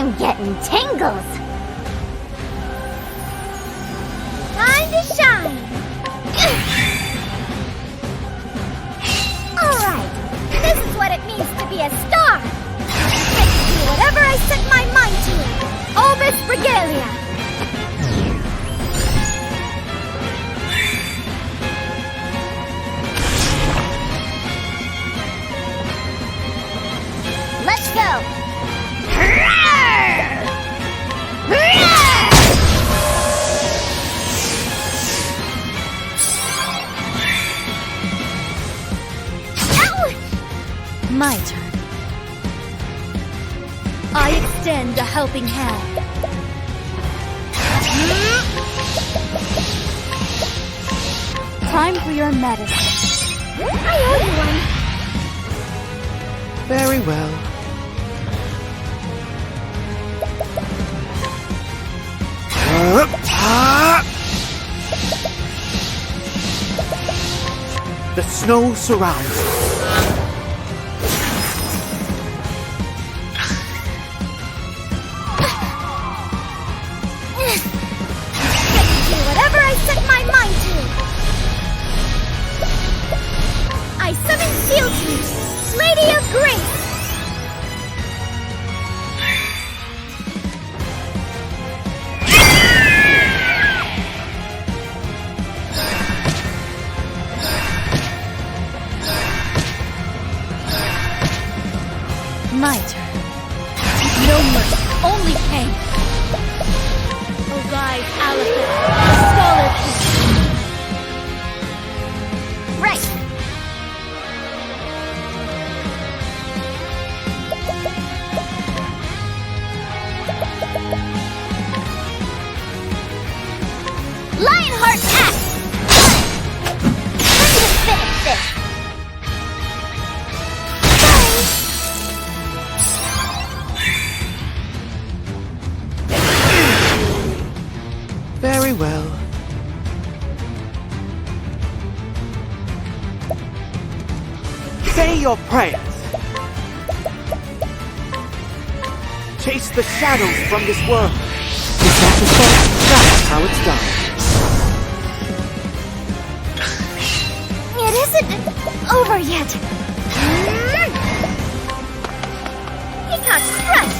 I'm getting tingles. Time to shine. Alright, this is what it means to be a star. I can do whatever I set my mind to. Obis Regalia. Let's go. My turn. I extend a helping hand. Time for your medicine. I owe you one. Very well. The snow surrounds us. Whatever I set my mind to. I summon Fealty, Lady of Grace. My turn. No mercy, only pain. Arrive, Aleph, Scholar Peace. Right. Lionheart Axe! Time to finish this! Very well. Say your prayers. Chase the shadows from this world. Is that the thought? That's how it's done. It isn't over yet. Peacock Strut!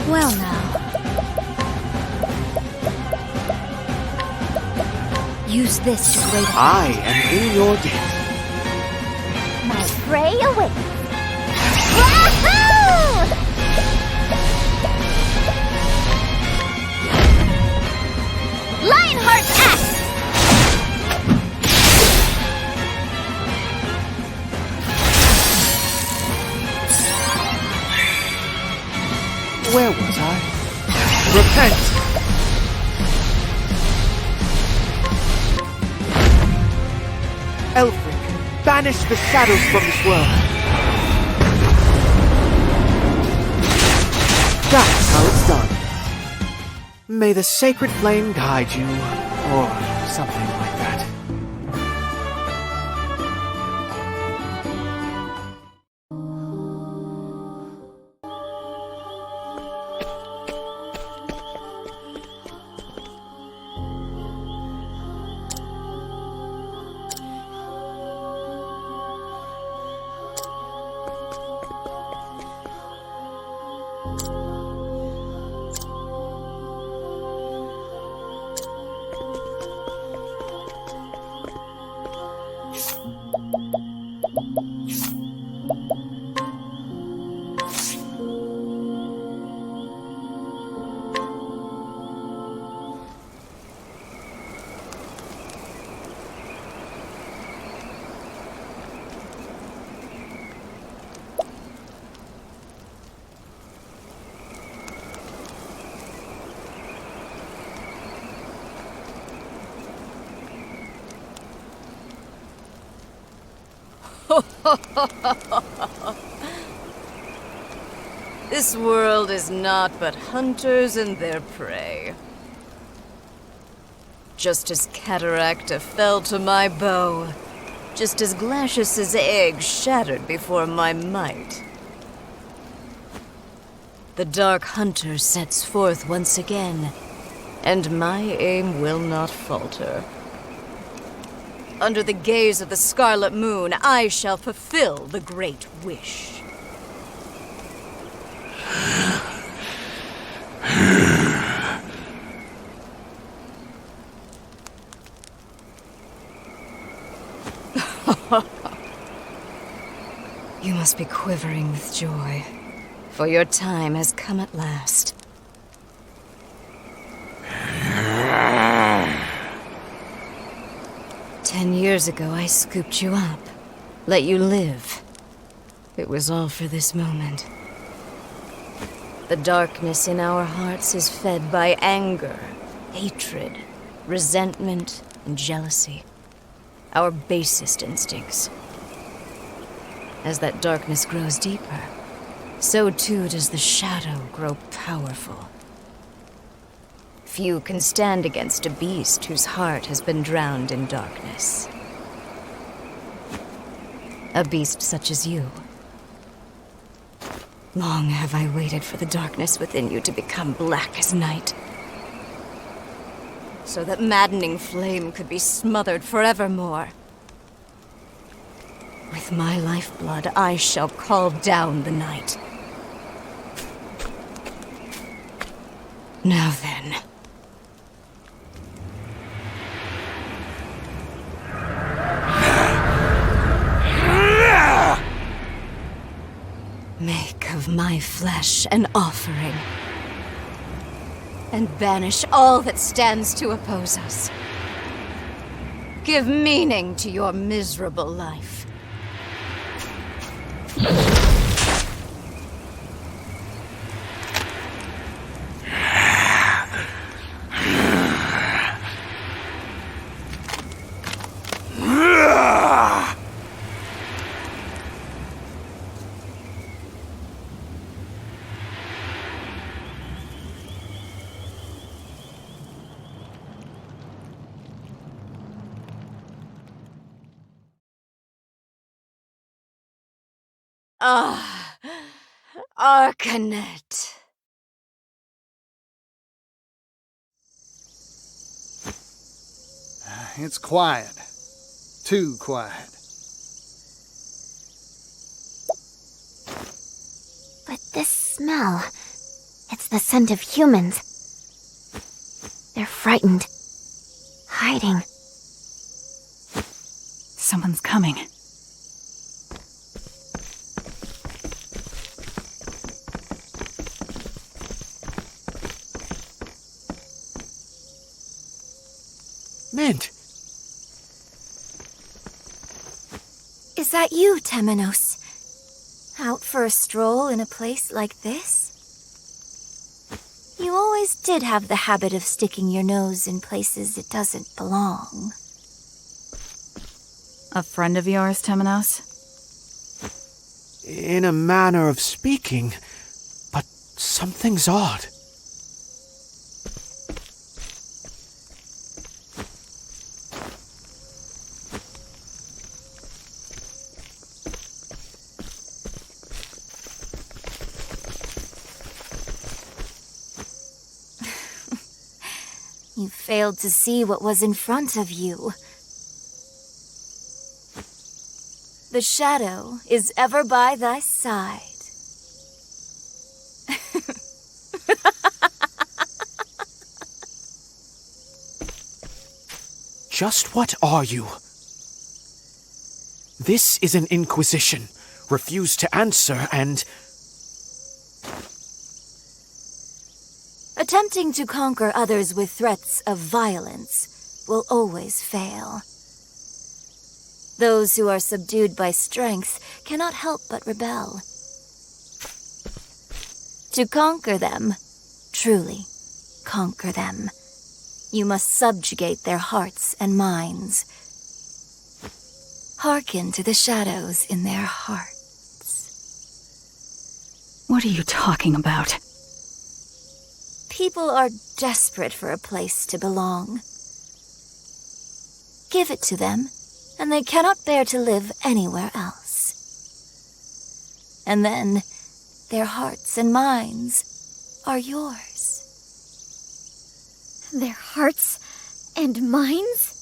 Well now. Use this to great effect. I am in your debt. My prey awaits. Wahoo! Lionheart Axe! Where was I? Repent! Elfric, banish the shadows from this world. That's how it's done. May the sacred flame guide you, or something like that. This world is naught but hunters and their prey. Just as Cataracta fell to my bow, just as Glacius's egg shattered before my might. The Dark Hunter sets forth once again, and my aim will not falter. Under the gaze of the Scarlet Moon, I shall fulfill the Great Wish. You must be quivering with joy, for your time has come at last. "10 years ago, I scooped you up, let you live. It was all for this moment. The darkness in our hearts is fed by anger, hatred, resentment, and jealousy. Our basest instincts. As that darkness grows deeper, so too does the shadow grow powerful. Few can stand against a beast whose heart has been drowned in darkness. A beast such as you. Long have I waited for the darkness within you to become black as night, so that maddening flame could be smothered forevermore. With my lifeblood, I shall call down the night. Now then. Make of my flesh an offering, and banish all that stands to oppose us. Give meaning to your miserable life. Ah, Arcanette. It's quiet. Too quiet. But this smell, it's the scent of humans. They're frightened, hiding. Someone's coming. Mint! Is that you, Temenos? Out for a stroll in a place like this? You always did have the habit of sticking your nose in places it doesn't belong. A friend of yours, Temenos? In a manner of speaking, but something's odd. You failed to see what was in front of you. The shadow is ever by thy side. Just what are you? This is an inquisition. Refuse to answer and... Attempting to conquer others with threats of violence will always fail. Those who are subdued by strength cannot help but rebel. To conquer them, truly conquer them, you must subjugate their hearts and minds. Hearken to the shadows in their hearts. What are you talking about? People are desperate for a place to belong. Give it to them, and they cannot bear to live anywhere else. And then, their hearts and minds are yours. Their hearts and minds?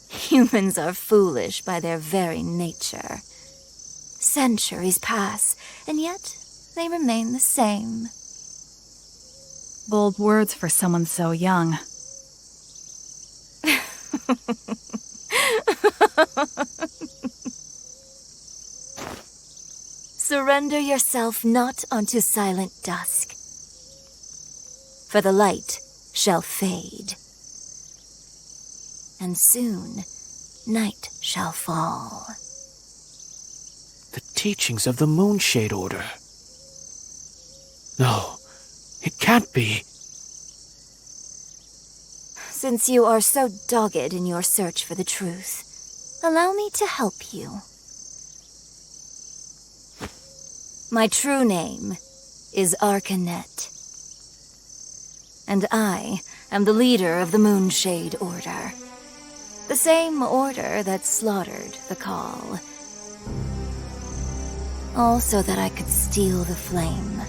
Humans are foolish by their very nature. Centuries pass, and yet they remain the same. Bold words for someone so young. Surrender yourself not unto silent dusk, for the light shall fade, and soon night shall fall. The teachings of the Moonshade Order. No, it can't be. Since you are so dogged in your search for the truth, allow me to help you. My true name is Arcanette, and I am the leader of the Moonshade Order. The same order that slaughtered the Call. All so that I could steal the flame.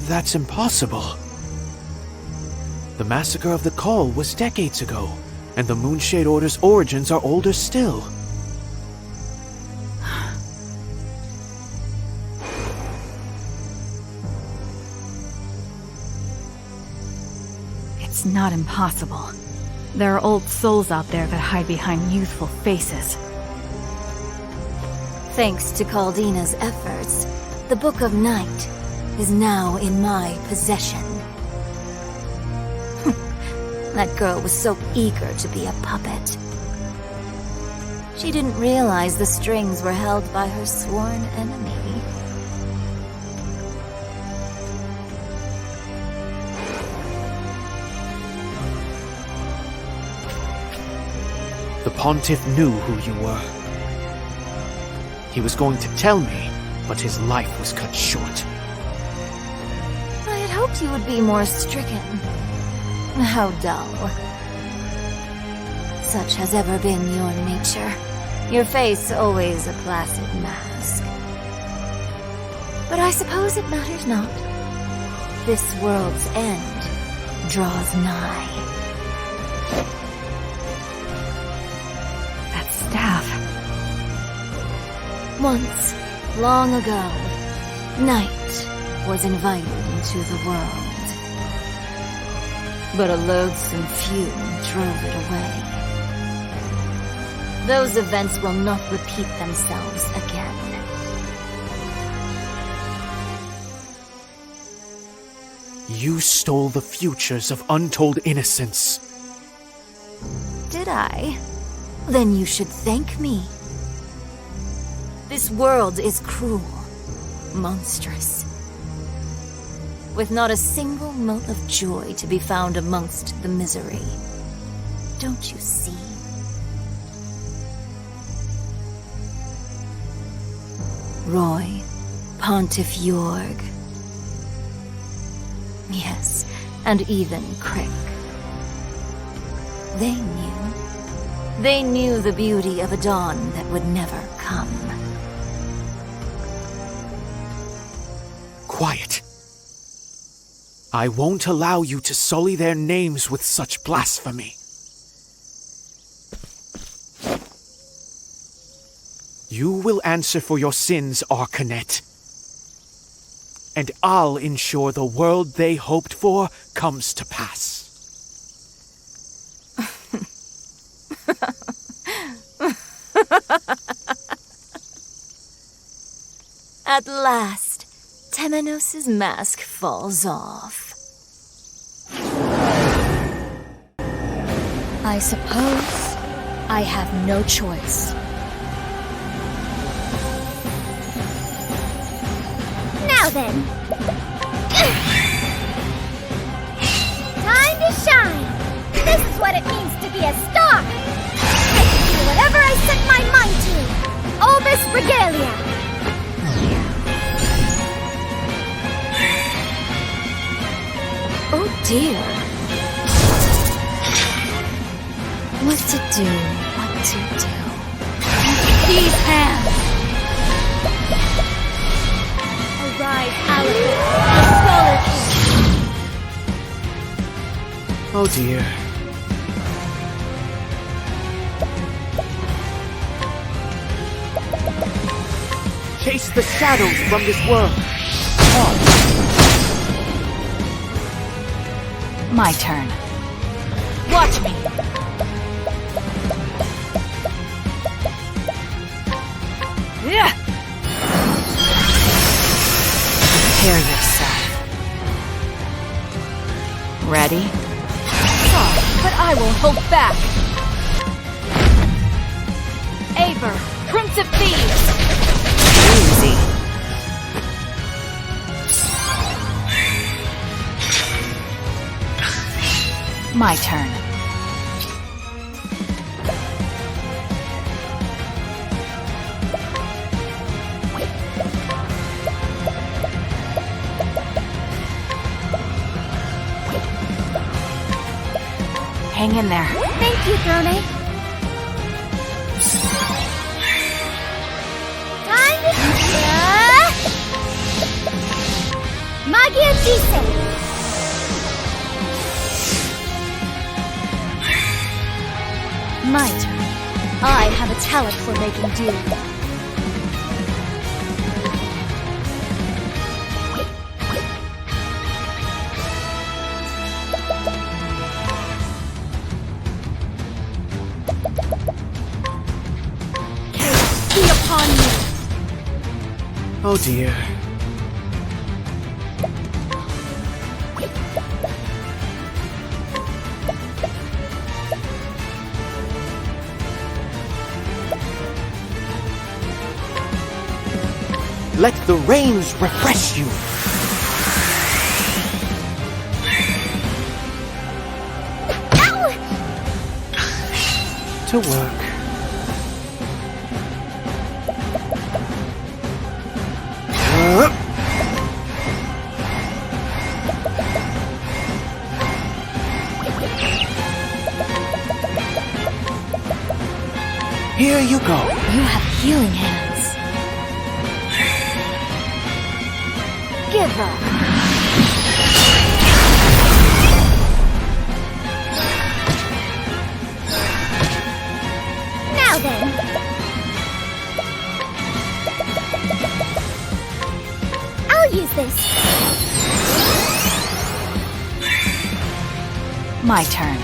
That's impossible. The massacre of the Call was decades ago, and the Moonshade Order's origins are older still. It's not impossible. There are old souls out there that hide behind youthful faces. Thanks to Caldina's efforts, the Book of Night is now in my possession. That girl was so eager to be a puppet. She didn't realize the strings were held by her sworn enemy. The Pontiff knew who you were. He was going to tell me, but his life was cut short. I had hoped you would be more stricken. How dull. Such has ever been your nature. Your face always a placid mask. But I suppose it matters not. This world's end draws nigh. That staff. Once, long ago, night was invited into the world. But a loathsome fume drove it away. Those events will not repeat themselves again. You stole the futures of untold innocence. Did I? Then you should thank me. This world is cruel, monstrous, with not a single mote of joy to be found amongst the misery. Don't you see? Roy, Pontiff Yorg. Yes, and even Crick. They knew the beauty of a dawn that would never come. Quiet. I won't allow you to sully their names with such blasphemy. You will answer for your sins, Arcanette. And I'll ensure the world they hoped for comes to pass. At last, Temenos' mask falls off. I suppose I have no choice. Now then. Time to shine! This is what it means to be a star! I can do whatever I set my mind to! Obis Regalia! Oh dear. What to do, what to do. These hands! Arise, Alistair, the Scholar King! Oh dear. Chase the shadows from this world. My turn. Watch me! Yeah. Prepare yourself. Ready? Sorry, but I won't hold back. Aver, Prince of Thieves! Easy. My turn. Hang in there. Thank you, Grone. Time to... Magia Jise! My turn. I have a talent for making do. Chaos be upon you! Oh dear. Let the rains refresh you. Ow! To work. Here you go. You have healing hands. Give up. Now then. I'll use this. My turn.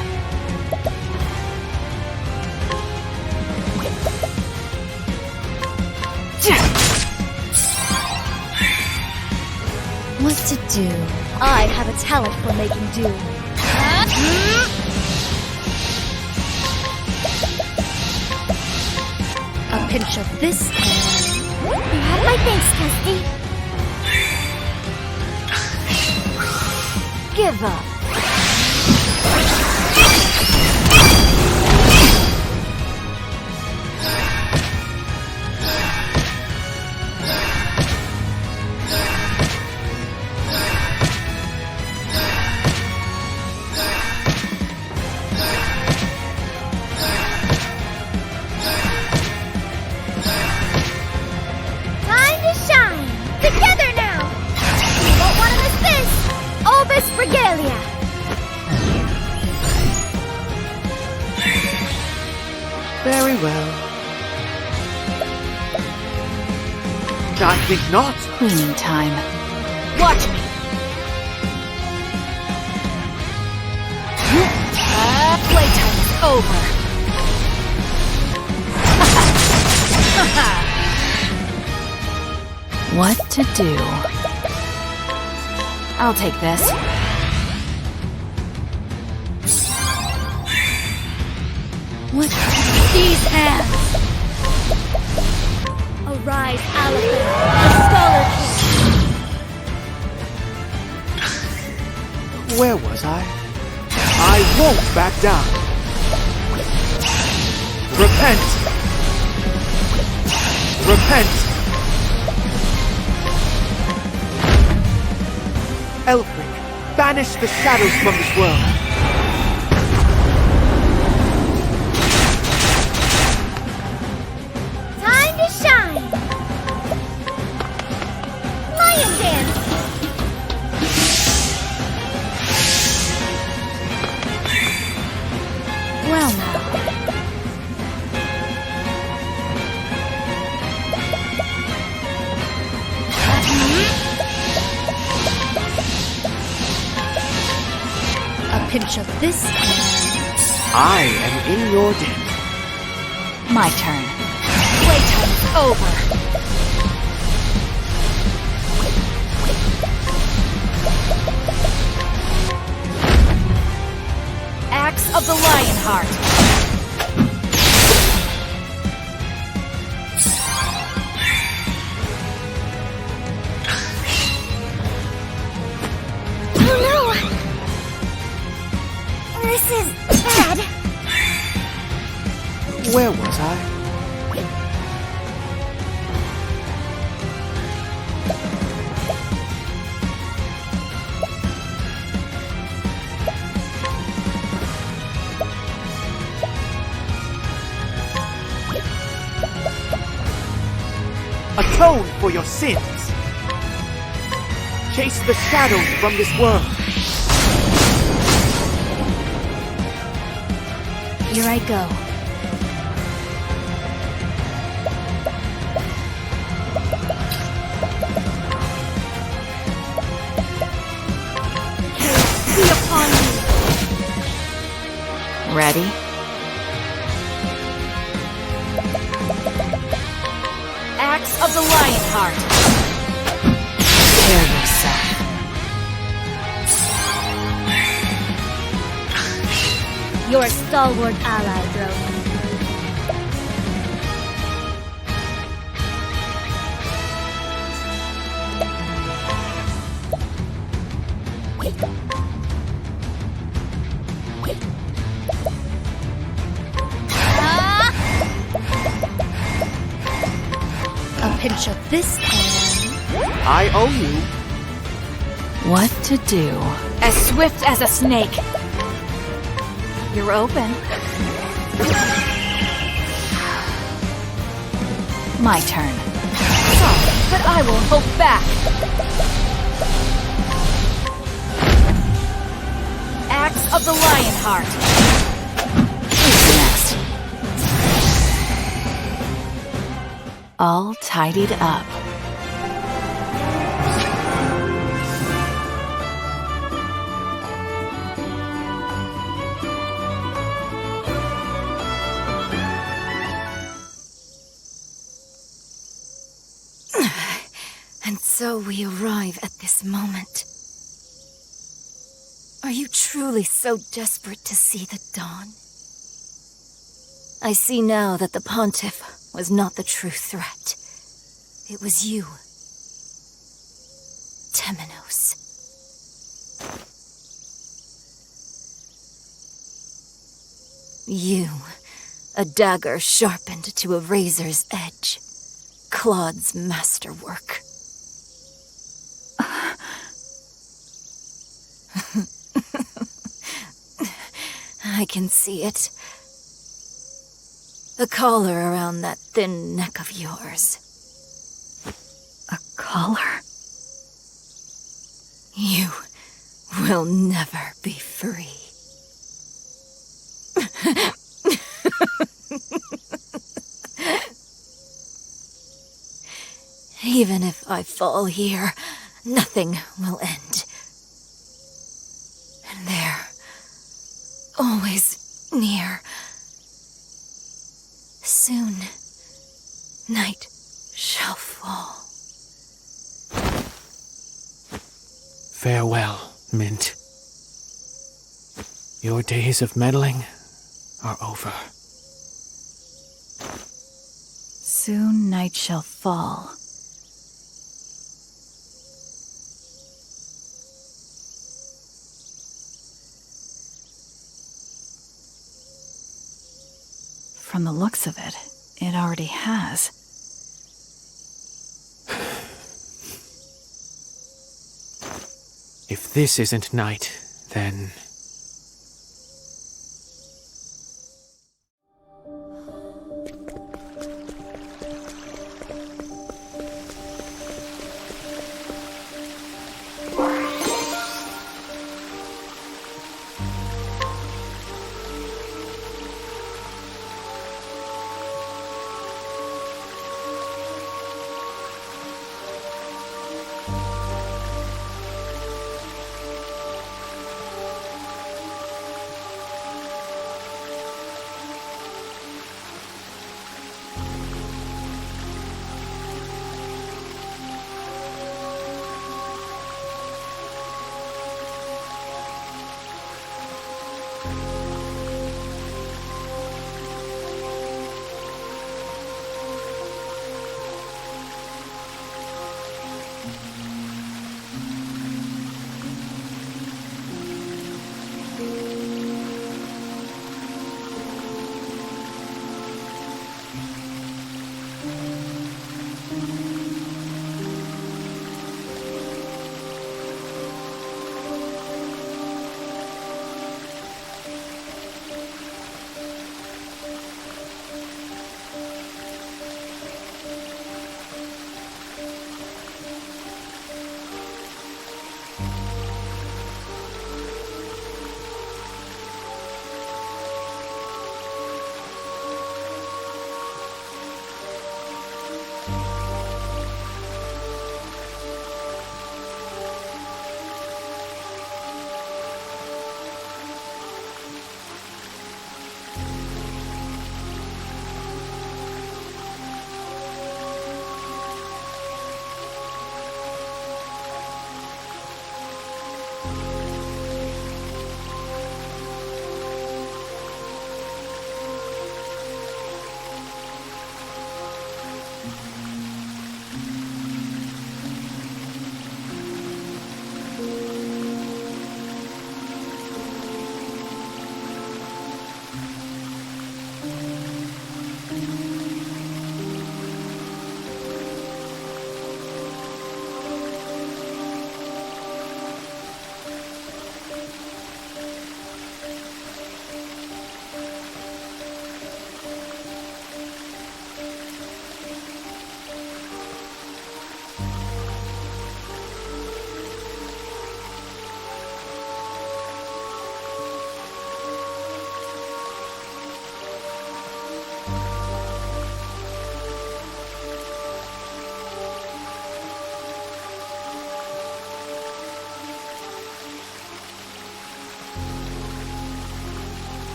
What to do? I have a talent for making do. A pinch of this and... You have my thanks, Testy. Give up. Time to shine! Together now! You won't want to miss this! Obis Regalia! Very well. I think not. Cleaning time. Watch me! Playtime is over. What to do? I'll take this. What? These hands! Arise, Alistair, the Scholar King! Where was I? I won't back down. Repent! Repent! Elfric, banish the shadows from this world. pinch of this and... I am in your debt. My turn. Playtime's over. Axe of the Lionheart. This is bad. Where was I? Atone for your sins. Chase the shadows from this world. Here I go. Be upon me. Ready? Axe of the Lionheart. Prepare yourself. Your stalwart ally, bro. A pinch of this and... I owe you. What to do? As swift as a snake. You're open. My turn. Sorry, but I will hope back. Axe of the Lionheart. Who's next? All tidied up. And so we arrive at this moment. Are you truly so desperate to see the dawn? I see now that the Pontiff was not the true threat. It was you, Temenos. You, a dagger sharpened to a razor's edge. Claude's masterwork. I can see it. The collar around that thin neck of yours. A collar? You will never be free. Even if I fall here, nothing will end. And there, always near. Soon, night shall fall. Farewell, Mint. Your days of meddling are over. Soon night shall fall. From the looks of it, it already has. If this isn't night, then...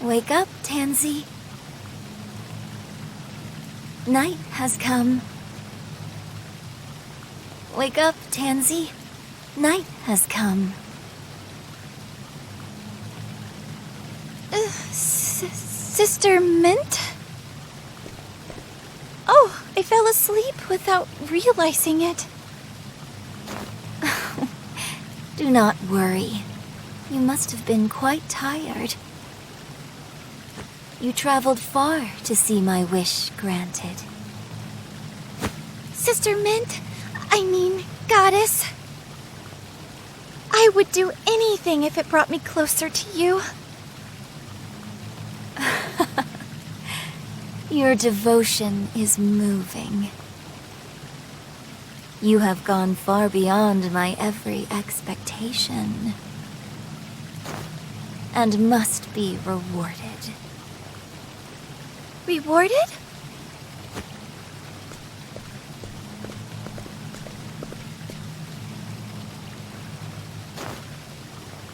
Wake up, Tansy. Night has come. Wake up, Tansy. Night has come. Sister Mint? Oh, I fell asleep without realizing it. Do not worry. You must have been quite tired. You traveled far to see my wish granted. Sister Mint, I mean, Goddess. I would do anything if it brought me closer to you. Your devotion is moving. You have gone far beyond my every expectation, and must be rewarded. Rewarded?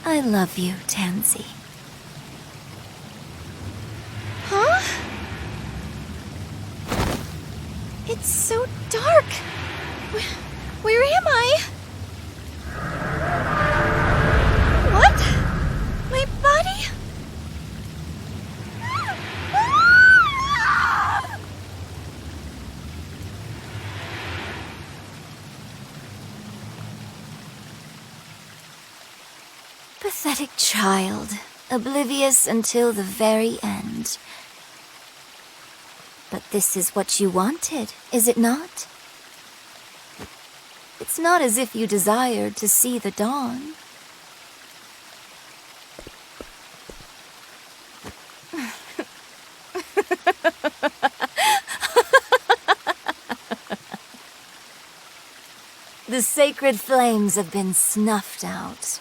I love you, Tansy. Huh? It's so dark. Where am I? What? My body? Pathetic child, oblivious until the very end. But this is what you wanted, is it not? It's not as if you desired to see the dawn. The sacred flames have been snuffed out.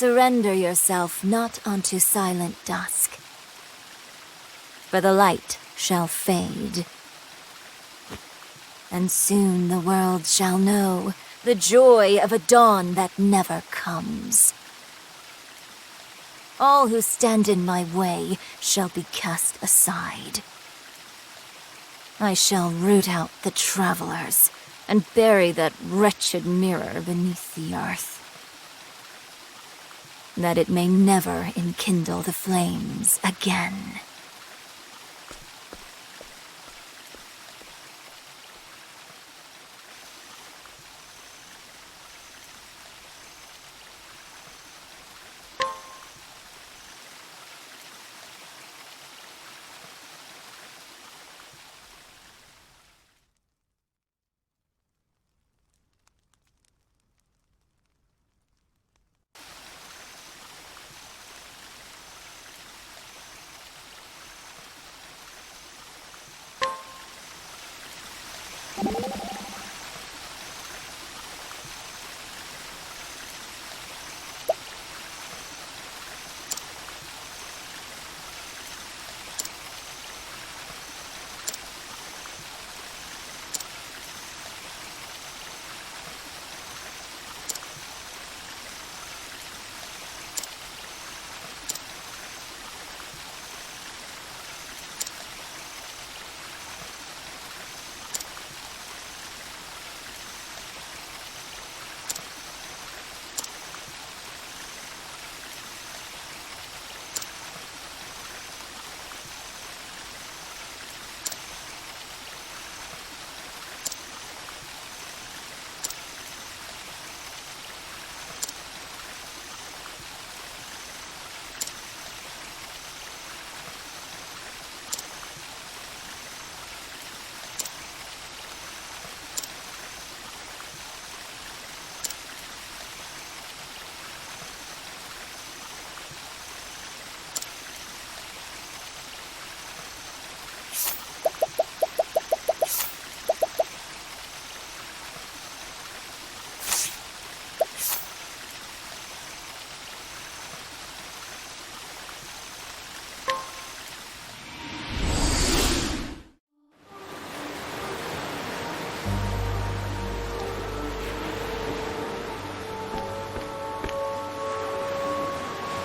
surrender yourself not unto silent dusk, for the light shall fade, and soon the world shall know the joy of a dawn that never comes. All who stand in my way shall be cast aside. I shall root out the travelers and bury that wretched mirror beneath the earth, that it may never enkindle the flames again.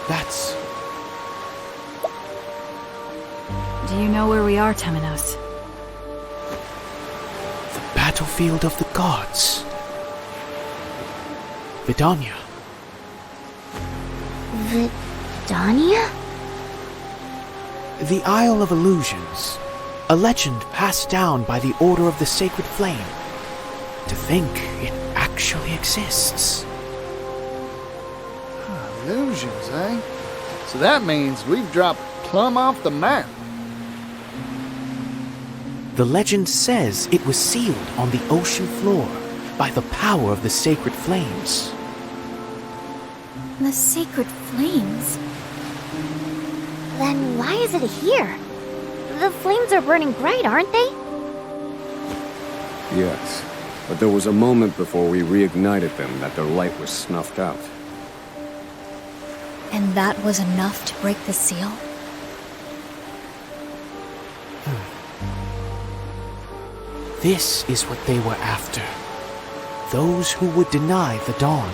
That's... Do you know where we are, Temenos? the battlefield of the gods. Vidania. Vidania? The Isle of Illusions. A legend passed down by the Order of the Sacred Flame. To think it actually exists. Illusions, eh? So that means we've dropped plumb off the map. The legend says it was sealed on the ocean floor by the power of the sacred flames. The sacred flames? Then why is it here? The flames are burning bright, aren't they? Yes, but there was a moment before we reignited them that their light was snuffed out. And that was enough to break the seal? This is what they were after. Those who would deny the dawn.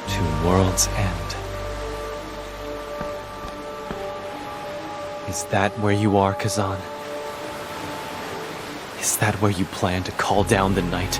To world's end. Is that where you are, Kazan? Is that where you plan to call down the night?